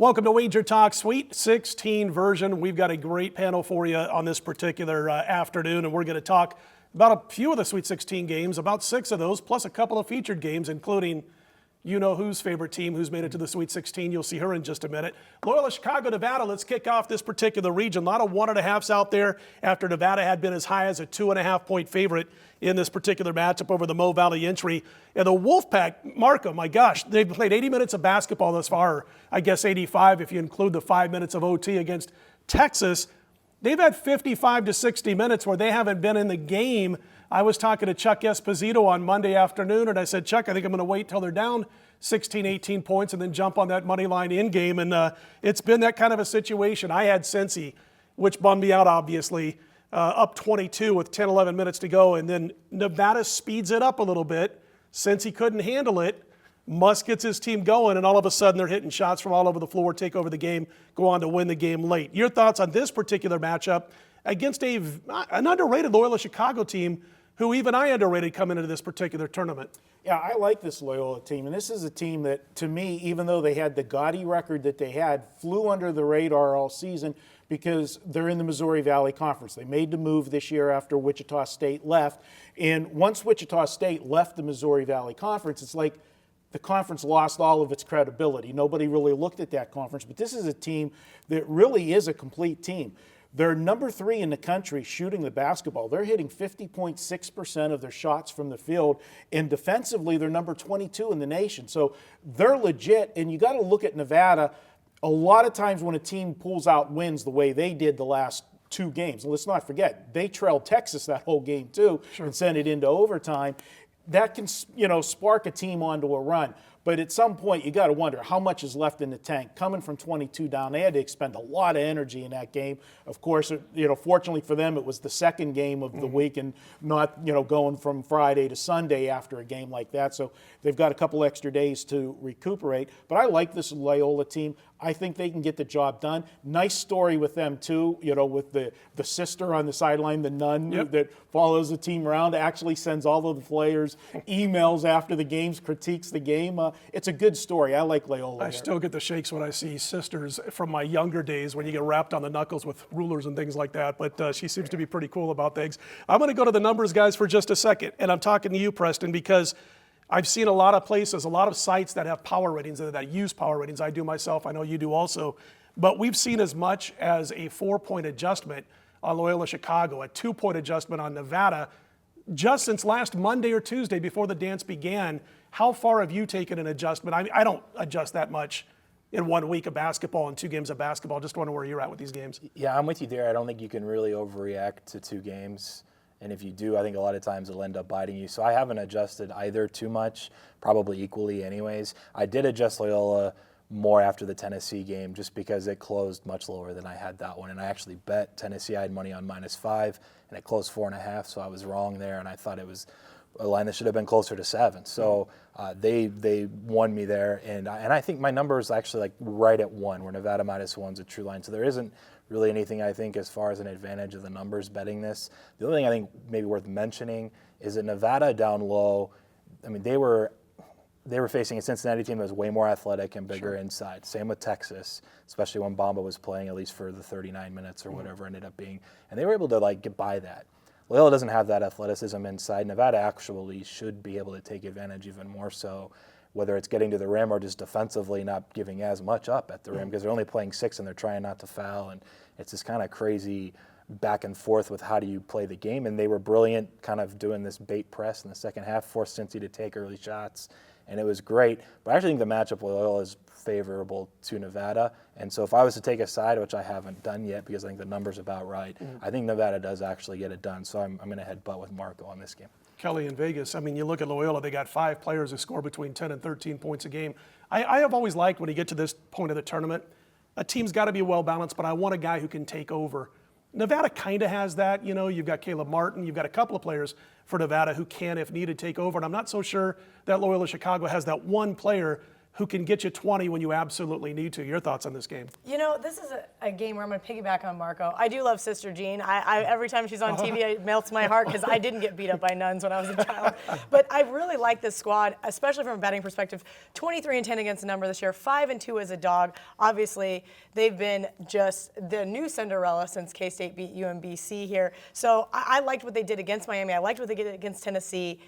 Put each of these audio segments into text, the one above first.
Welcome to WagerTalk Sweet 16 version. We've got a great panel for you on this particular afternoon, and we're going to talk about a few of the Sweet 16 games, about 6 of those, plus a couple of featured games, including you-know-who's favorite team who's made it to the Sweet 16. You'll see her in just a minute. Loyola Chicago, Nevada. Let's kick off this particular region. A lot of 1.5s out there after Nevada had been as high as a 2.5-point favorite in this particular matchup over the Mo Valley entry. And the Wolfpack, Marco, my gosh, they've played 80 minutes of basketball thus far. I guess 85 if you include the 5 minutes of OT against Texas. They've had 55 to 60 minutes where they haven't been in the game. I was talking to Chuck Esposito on Monday afternoon, and I said, Chuck, I think I'm going to wait till they're down 16, 18 points and then jump on that money line in game. And it's been that kind of a situation. I had Cincy, which bummed me out, obviously, up 22 with 10, 11 minutes to go. And then Nevada speeds it up a little bit. Cincy couldn't handle it. Musk gets his team going, and all of a sudden they're hitting shots from all over the floor, take over the game, go on to win the game late. Your thoughts on this particular matchup against an underrated Loyola Chicago team who even I underrated coming into this particular tournament? Yeah, I like this Loyola team, and this is a team that, to me, even though they had the gaudy record that they had, flew under the radar all season because they're in the Missouri Valley Conference. They made the move this year after Wichita State left, and once Wichita State left the Missouri Valley Conference, it's like the conference lost all of its credibility. Nobody really looked at that conference, but this is a team that really is a complete team. They're number 3 in the country shooting the basketball. They're hitting 50.6% of their shots from the field, and defensively they're number 22 in the nation. So they're legit, and you got to look at Nevada. A lot of times when a team pulls out wins the way they did the last 2 games, and let's not forget, they trailed Texas that whole game too and sent it into overtime. That can, spark a team onto a run. But at some point, you got to wonder how much is left in the tank. Coming from 22 down, they had to expend a lot of energy in that game. Of course, fortunately for them, it was the second game of the week and not, going from Friday to Sunday after a game like that. So they've got a couple extra days to recuperate. But I like this Loyola team. I think they can get the job done. Nice story with them, too, with the sister on the sideline, the nun that follows the team around, actually sends all of the players emails after the games, critiques the game. It's a good story. I like Loyola. I still get the shakes when I see sisters from my younger days when you get wrapped on the knuckles with rulers and things like that, but she seems to be pretty cool about things. I'm going to go to the numbers, guys, for just a second, and I'm talking to you, Preston, because I've seen a lot of places, a lot of sites that have power ratings, that use power ratings. I do myself. I know you do also. But we've seen as much as a 4-point adjustment on Loyola Chicago, a 2-point adjustment on Nevada, just since last Monday or Tuesday before the dance began. How far have you taken an adjustment? I don't adjust that much in 1 week of basketball and 2 games of basketball. Just wonder where you're at with these games. Yeah, I'm with you there. I don't think you can really overreact to 2 games. And if you do, I think a lot of times it'll end up biting you. So I haven't adjusted either too much, probably equally anyways. I did adjust Loyola more after the Tennessee game just because it closed much lower than I had that one. And I actually bet Tennessee. I had money on -5, and it closed 4.5, so I was wrong there, and I thought it was a line that should have been closer to 7. So they won me there, and I think my number is actually like right at 1, where Nevada -1's a true line. So there isn't really anything, I think, as far as an advantage of the numbers betting this. The only thing I think maybe worth mentioning is that Nevada down low, I mean, they were facing a Cincinnati team that was way more athletic and bigger inside. Same with Texas, especially when Bamba was playing, at least for the 39 minutes or whatever it ended up being. And they were able to get by that. Loyola doesn't have that athleticism inside. Nevada actually should be able to take advantage even more so, whether it's getting to the rim or just defensively not giving as much up at the rim, because they're only playing 6 and they're trying not to foul. And it's this kind of crazy back and forth with how do you play the game. And they were brilliant kind of doing this bait press in the second half, forced Cincy to take early shots. And it was great. But I actually think the matchup with Loyola is favorable to Nevada. And so if I was to take a side, which I haven't done yet because I think the number's about right, I think Nevada does actually get it done. So I'm going to headbutt with Marco on this game. Kelly in Vegas, I mean, you look at Loyola, they got 5 players who score between 10 and 13 points a game. I have always liked when you get to this point of the tournament, a team's got to be well-balanced, but I want a guy who can take over. Nevada kind of has that. You've got Caleb Martin. You've got a couple of players for Nevada who can, if needed, take over. And I'm not so sure that Loyola Chicago has that one player who can get you 20 when you absolutely need to. Your thoughts on this game? You know, this is a game where I'm going to piggyback on Marco. I do love Sister Jean. Every time she's on TV, it melts my heart because I didn't get beat up by nuns when I was a child. But I really like this squad, especially from a betting perspective. 23-10 against the number this year, 5-2 as a dog. Obviously, they've been just the new Cinderella since K-State beat UMBC here. So I liked what they did against Miami. I liked what they did against Tennessee.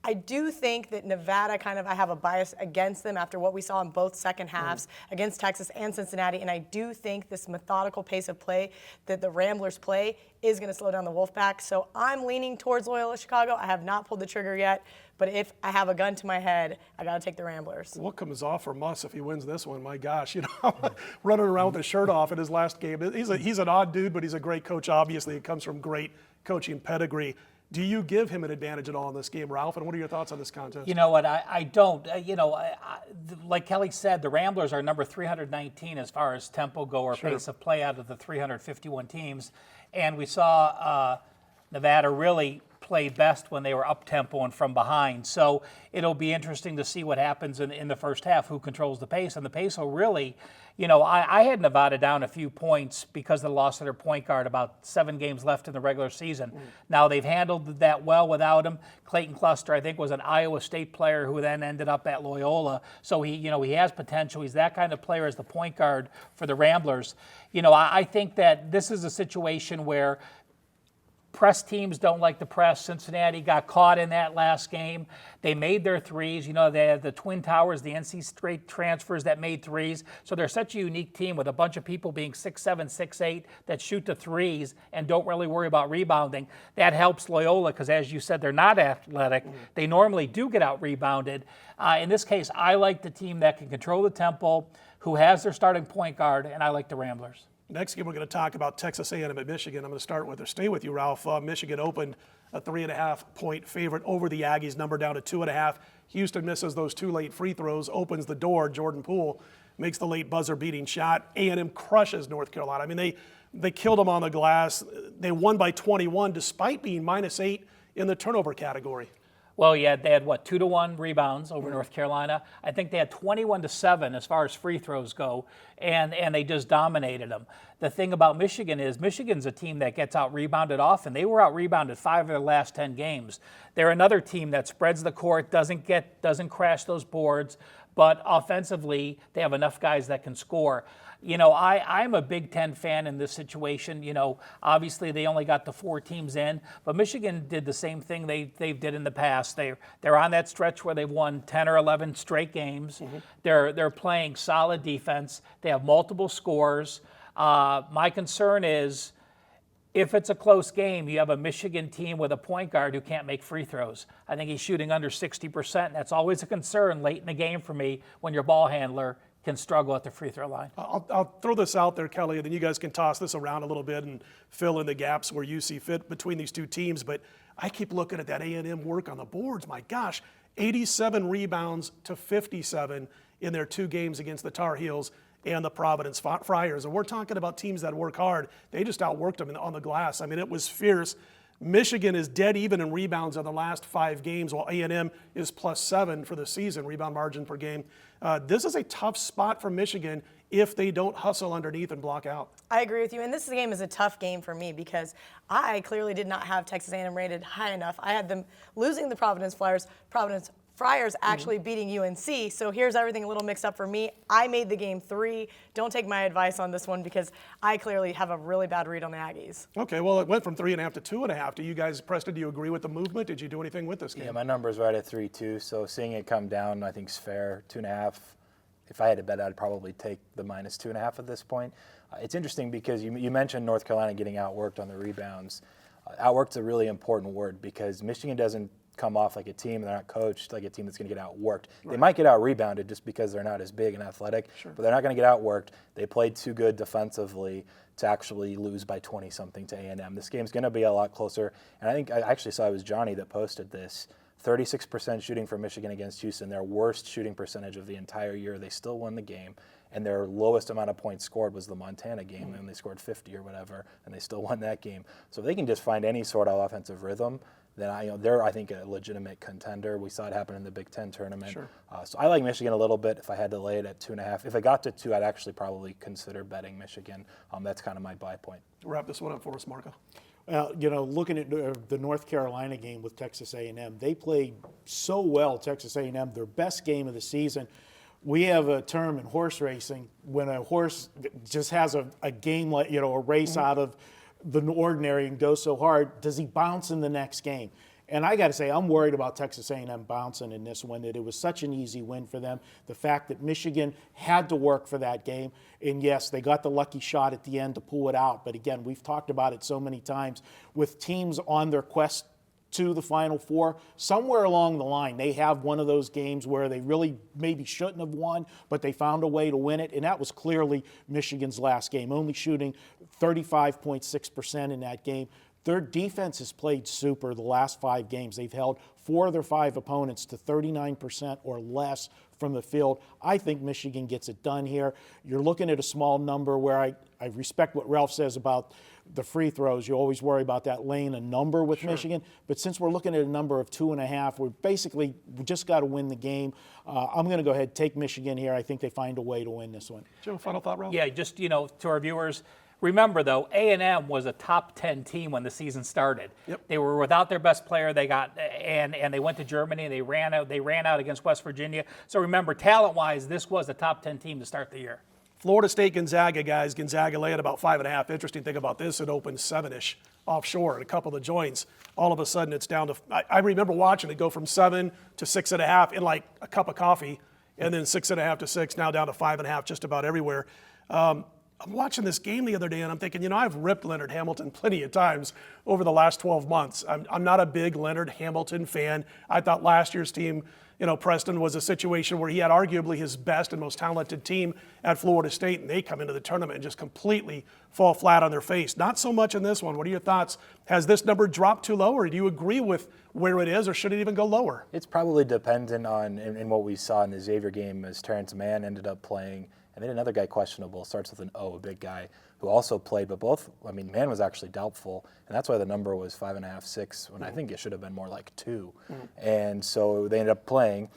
I do think that Nevada I have a bias against them after what we saw in both second halves against Texas and Cincinnati, and I do think this methodical pace of play that the Ramblers play is going to slow down the Wolfpack. So I'm leaning towards Loyola Chicago. I have not pulled the trigger yet, but if I have a gun to my head, I got to take the Ramblers. What comes off for Muss if he wins this one? My gosh, running around with his shirt off in his last game. He's an odd dude, but he's a great coach. Obviously, it comes from great coaching pedigree. Do you give him an advantage at all in this game, Ralph? And what are your thoughts on this contest? You know what? I don't. Like Kelly said, the Ramblers are number 319 as far as tempo go or pace of play out of the 351 teams. And we saw Nevada really play best when they were up tempo and from behind. So it'll be interesting to see what happens in the first half, who controls the pace. And the pace will really, I had Nevada down a few points because of the loss of their point guard, about 7 games left in the regular season. Now they've handled that well without him. Clayton Cluster, I think, was an Iowa State player who then ended up at Loyola. So he has potential. He's that kind of player as the point guard for the Ramblers. I think that this is a situation where press teams don't like to press. Cincinnati got caught in that last game. They made their threes. They had the Twin Towers, the NC State transfers that made threes. So they're such a unique team with a bunch of people being 6'7", 6'8", that shoot the threes and don't really worry about rebounding. That helps Loyola because, as you said, they're not athletic. They normally do get out-rebounded. In this case, I like the team that can control the tempo, who has their starting point guard, and I like the Ramblers. Next game, we're going to talk about Texas A&M and Michigan. I'm going to stay with you, Ralph. Michigan opened a 3.5-point favorite over the Aggies, number down to 2.5. Houston misses those 2 late free throws, opens the door. Jordan Poole makes the late buzzer-beating shot. A&M crushes North Carolina. I mean, they killed them on the glass. They won by 21 despite being -8 in the turnover category. Well, yeah, they had 2-1 rebounds over North Carolina. I think they had 21-7 as far as free throws go, and they just dominated them. The thing about Michigan is Michigan's a team that gets out-rebounded often. They were out-rebounded 5 of their last 10 games. They're another team that spreads the court, doesn't crash those boards, but offensively they have enough guys that can score. I'm a Big Ten fan in this situation. Obviously they only got the 4 teams in, but Michigan did the same thing they did in the past. They're on that stretch where they've won 10 or 11 straight games. They're playing solid defense. They have multiple scores. My concern is if it's a close game, you have a Michigan team with a point guard who can't make free throws. I think he's shooting under 60%. That's always a concern late in the game for me when your ball handler can struggle at the free throw line. I'll throw this out there, Kelly, and then you guys can toss this around a little bit and fill in the gaps where you see fit between these two teams. But I keep looking at that A&M work on the boards. My gosh, 87 rebounds to 57 in their 2 games against the Tar Heels and the Providence Friars. And we're talking about teams that work hard. They just outworked them on the glass. I mean, it was fierce. Michigan is dead even in rebounds in the last 5 games, while A&M is +7 for the season, rebound margin per game. This is a tough spot for Michigan if they don't hustle underneath and block out. I agree with you, and this game is a tough game for me because I clearly did not have Texas A&M rated high enough. I had them losing the Providence Friars actually beating UNC, so here's everything a little mixed up for me. I made the game 3. Don't take my advice on this one because I clearly have a really bad read on the Aggies. Okay, well, it went from 3.5 to 2.5. Do you guys, Preston, do you agree with the movement? Did you do anything with this game? Yeah, my number's right at 3-2, so seeing it come down I think is fair. 2.5. If I had to bet, I'd probably take the -2.5 at this point. It's interesting because you mentioned North Carolina getting outworked on the rebounds. Outworked's a really important word because Michigan doesn't come off like a team, they're not coached like a team that's going to get outworked. Right. They might get out-rebounded just because they're not as big and athletic, but they're not going to get outworked. They played too good defensively to actually lose by 20-something to A&M. This game's going to be a lot closer, and I think I actually saw it was Johnny that posted this. 36% shooting for Michigan against Houston, their worst shooting percentage of the entire year. They still won the game, and their lowest amount of points scored was the Montana game, and they scored 50 or whatever, and they still won that game. So if they can just find any sort of offensive rhythm, then they're, I think, a legitimate contender. We saw it happen in the Big Ten tournament. Sure. So I like Michigan a little bit. If I had to lay it at 2.5, if it got to 2, I'd actually probably consider betting Michigan. That's kind of my buy point. Wrap this one up for us, Marco. Well, looking at the North Carolina game with Texas A&M, they played so well, Texas A&M, their best game of the season. We have a term in horse racing when a horse just has a game, like, a race out of the ordinary and goes so hard, does he bounce in the next game? And I got to say, I'm worried about Texas A&M bouncing in this one, that it was such an easy win for them. The fact that Michigan had to work for that game. And yes, they got the lucky shot at the end to pull it out. But again, we've talked about it so many times with teams on their quest to the Final Four. Somewhere along the line, they have one of those games where they really maybe shouldn't have won, but they found a way to win it. And that was clearly Michigan's last game, only shooting 35.6% in that game. Their defense has played super the last 5 games. They've held 4 of their 5 opponents to 39% or less from the field. I think Michigan gets it done here. You're looking at a small number where I respect what Ralph says about the free throws. You always worry about that laying a number with Michigan. But since we're looking at a number of 2.5, we just got to win the game. I'm going to go ahead and take Michigan here. I think they find a way to win this one. Joe, final thought, Ralph? Yeah, just, to our viewers, remember, though, A&M was a top 10 team when the season started. Yep. They were without their best player. They got and they went to Germany. And they ran out against West Virginia. So remember, talent-wise, this was a top 10 team to start the year. Florida State Gonzaga, guys. Gonzaga lay at about 5.5. Interesting thing about this, it opened 7-ish offshore and a couple of joints. All of a sudden, it's down to. I remember watching it go from 7 to 6.5 in like a cup of coffee, and then 6.5 to 6. Now down to 5.5, just about everywhere. I'm watching this game the other day, and I'm thinking, I've ripped Leonard Hamilton plenty of times over the last 12 months. I'm not a big Leonard Hamilton fan. I thought last year's team, Preston, was a situation where he had arguably his best and most talented team at Florida State, and they come into the tournament and just completely fall flat on their face. Not so much in this one. What are your thoughts? Has this number dropped too low, or do you agree with where it is, or should it even go lower? It's probably dependent on in what we saw in the Xavier game as Terrence Mann ended up playing. And then another guy questionable, starts with an O, a big guy, who also played, but Mann was actually doubtful, and that's why the number was 5.5, 6, when I think it should have been more like 2. And so they ended up playing.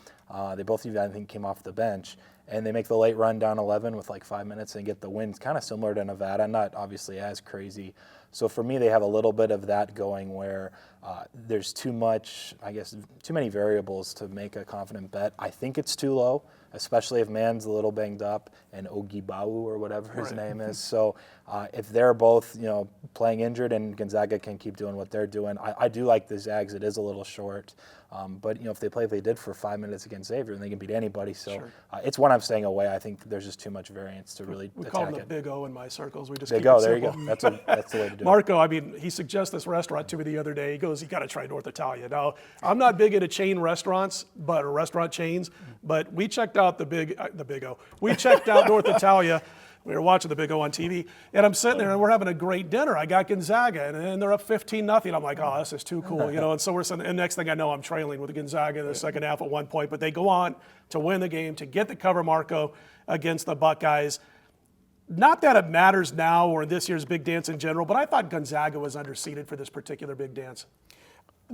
They both, I think, came off the bench, and they make the late run down 11 with like 5 minutes and get the win. It's kind of similar to Nevada, not obviously as crazy. So for me, they have a little bit of that going where there's too many variables to make a confident bet. I think it's too low, especially if Mann's a little banged up and Ogibau or whatever his name is. So if they're both, playing injured and Gonzaga can keep doing what they're doing, I do like the Zags. It is a little short. But, if they did for 5 minutes against Xavier, then they can beat anybody. So it's one I'm staying away. I think there's just too much variance to really We attack call him the it. Big O in my circles. We just Big keep O, it there you simple. go. That's the way to do it. Marco, he suggests this restaurant to me the other day. He goes, you got to try North Italia. Now, I'm not big into chain restaurants, or restaurant chains, but we checked out the Big O. We checked out North Italia. We were watching the Big O on TV, and I'm sitting there, and we're having a great dinner. I got Gonzaga, and they're up 15-0. I'm like, oh, this is too cool, And so we're sitting, and next thing I know, I'm trailing with Gonzaga in the second half at one point. But they go on to win the game, to get the cover, Marco, against the Buckeyes. Not that it matters now or this year's Big Dance in general, but I thought Gonzaga was underseeded for this particular Big Dance.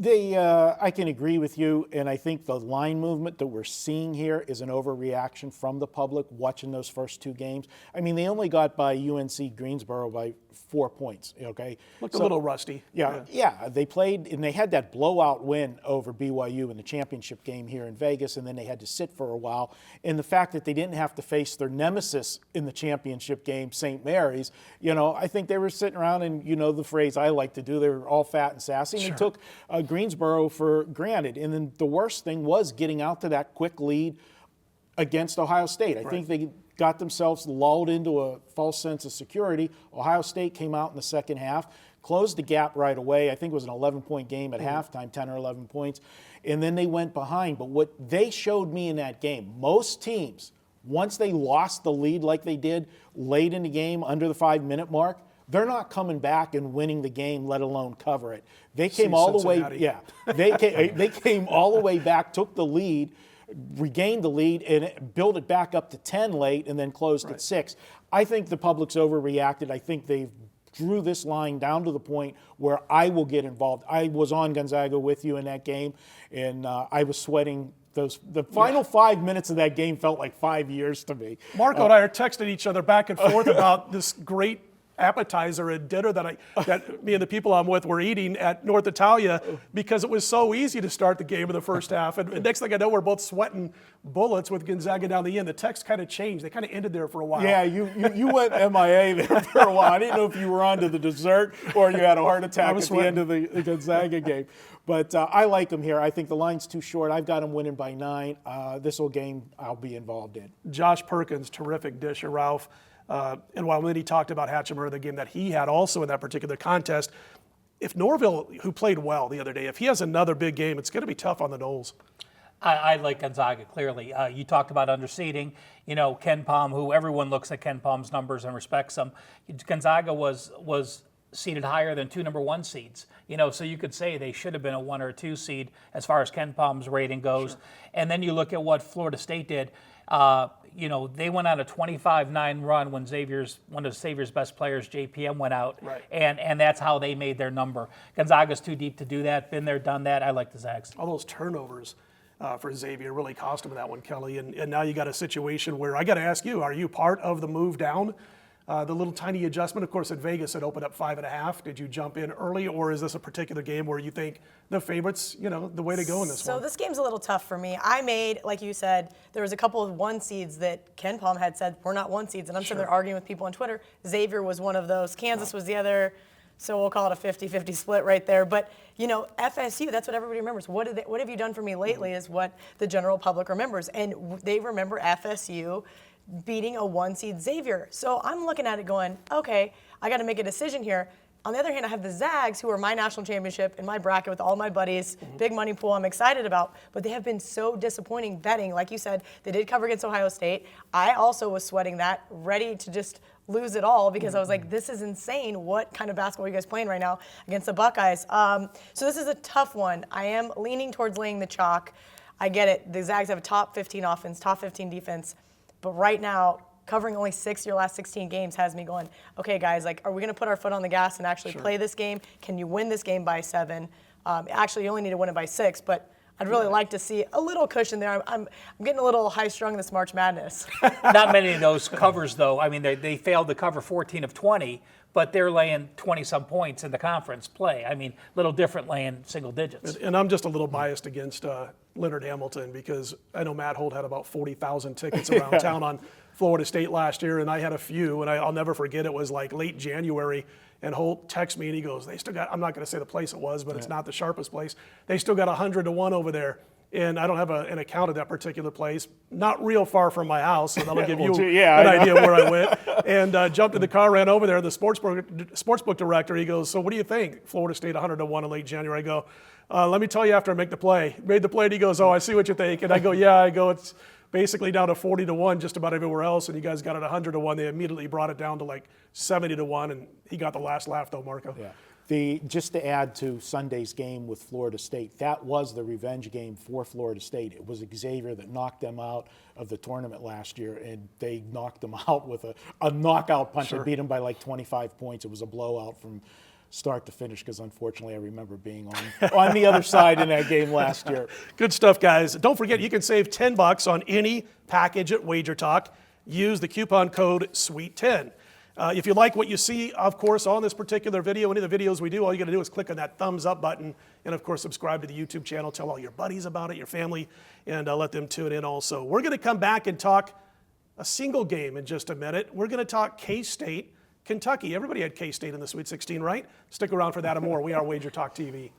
I can agree with you, and I think the line movement that we're seeing here is an overreaction from the public watching those first 2 games. They only got by UNC Greensboro by 4 points, okay? Looked a little rusty. Yeah, they played, and they had that blowout win over BYU in the championship game here in Vegas, and then they had to sit for a while. And the fact that they didn't have to face their nemesis in the championship game, St. Mary's, I think they were sitting around, and the phrase I like to do, they were all fat and sassy, and they took Greensboro for granted. And then the worst thing was getting out to that quick lead against Ohio State. I think they got themselves lulled into a false sense of security. Ohio State came out in the second half, closed the gap right away. I think it was an 11-point game at halftime, 10 or 11 points. And then they went behind. But what they showed me in that game, most teams, once they lost the lead like they did late in the game under the 5-minute mark, they're not coming back and winning the game, let alone cover it. They came all the way, they came all the way back, took the lead, regained the lead, and built it back up to 10 late, and then closed at 6. I think the public's overreacted. I think they've drew this line down to the point where I will get involved. I was on Gonzaga with you in that game, and I was sweating. The final 5 minutes of that game felt like 5 years to me. Marco and I are texting each other back and forth about this great appetizer and dinner that me and the people I'm with were eating at North Italia because it was so easy to start the game in the first half. And next thing I know, we're both sweating bullets with Gonzaga down the end. The text kind of changed. They kind of ended there for a while. Yeah, you went MIA there for a while. I didn't know if you were on to the dessert or you had a heart attack at the end of the Gonzaga game. But I like them here. I think the line's too short. I've got them winning by 9. This whole game I'll be involved in. Josh Perkins, terrific disher, Ralph. And while he talked about Hatchimer, the game that he had also in that particular contest, if Norville, who played well the other day, if he has another big game, it's going to be tough on the Noles. I like Gonzaga, clearly. You talked about underseeding. You know, Ken Palm, who everyone looks at Ken Palm's numbers and respects him. Gonzaga was seeded higher than 2 number 1 seeds. You know, so you could say they should have been a 1 or 2 seed as far as Ken Palm's rating goes. Sure. And then you look at what Florida State did. You know, they went on a 25-9 run when one of Xavier's best players, JPM, went out. Right. And that's how they made their number. Gonzaga's too deep to do that. Been there, done that. I like the Zags. All those turnovers for Xavier really cost him that one, Kelly. And now you got a situation where I got to ask you, are you part of the move down? The little tiny adjustment, of course, at Vegas, it opened up 5.5. Did you jump in early, or is this a particular game where you think the favorites, you know, the way to go in this one? So this game's a little tough for me. I made, like you said, there was a couple of 1 seeds that Ken Palm had said we're not 1 seeds, and I'm sitting there arguing with people on Twitter. Xavier was one of those. Kansas was the other. So we'll call it a 50-50 split right there. But, you know, FSU, that's what everybody remembers. What have you done for me lately is what the general public remembers. And they remember FSU beating a 1 seed Xavier. So I'm looking at it going, okay, I got to make a decision here. On the other hand, I have the Zags, who are my national championship in my bracket with all my buddies, big money pool I'm excited about, but they have been so disappointing betting. Like you said, they did cover against Ohio State. I also was sweating that, ready to just lose it all because I was like, this is insane. What kind of basketball are you guys playing right now against the Buckeyes? So this is a tough one. I am leaning towards laying the chalk. I get it. The Zags have a top 15 offense, top 15 defense. But right now, covering only 6 of your last 16 games has me going, okay, guys, like, are we going to put our foot on the gas and actually play this game? Can you win this game by 7? Actually, you only need to win it by 6, but I'd really like to see a little cushion there. I'm getting a little high-strung this March Madness. Not many of those covers, though. I mean, they failed to cover 14 of 20, but they're laying 20-some points in the conference play. I mean, a little different laying single digits. And I'm just a little biased against Leonard Hamilton because I know Matt Holt had about 40,000 tickets around town on Florida State last year, and I had a few, and I'll never forget, it was like late January, and Holt texts me and he goes, they still got, I'm not going to say the place it was, but it's not the sharpest place, they still got 100-1 over there. And I don't have an account of that particular place, not real far from my house, so that'll give you an idea of where I went. And jumped in the car, ran over there. The sportsbook director, he goes, so what do you think? Florida State 100-1 in late January. I go, let me tell you after I make the play. Made the play, and he goes, oh, I see what you think. And I go, yeah. I go, it's basically down to 40-1 just about everywhere else, and you guys got it 100-1. They immediately brought it down to like 70-1, and he got the last laugh though, Marco. Yeah. Just to add to Sunday's game with Florida State, that was the revenge game for Florida State. It was Xavier that knocked them out of the tournament last year, and they knocked them out with a knockout punch. They beat them by like 25 points. It was a blowout from start to finish because unfortunately I remember being on the other side in that game last year. Good stuff, guys. Don't forget, you can save $10 on any package at WagerTalk. Use the coupon code SWEET10. If you like what you see, of course, on this particular video, any of the videos we do, all you got to do is click on that thumbs up button and, of course, subscribe to the YouTube channel. Tell all your buddies about it, your family, and let them tune in also. We're going to come back and talk a single game in just a minute. We're going to talk K-State, Kentucky. Everybody had K-State in the Sweet 16, right? Stick around for that and more. We are WagerTalk TV.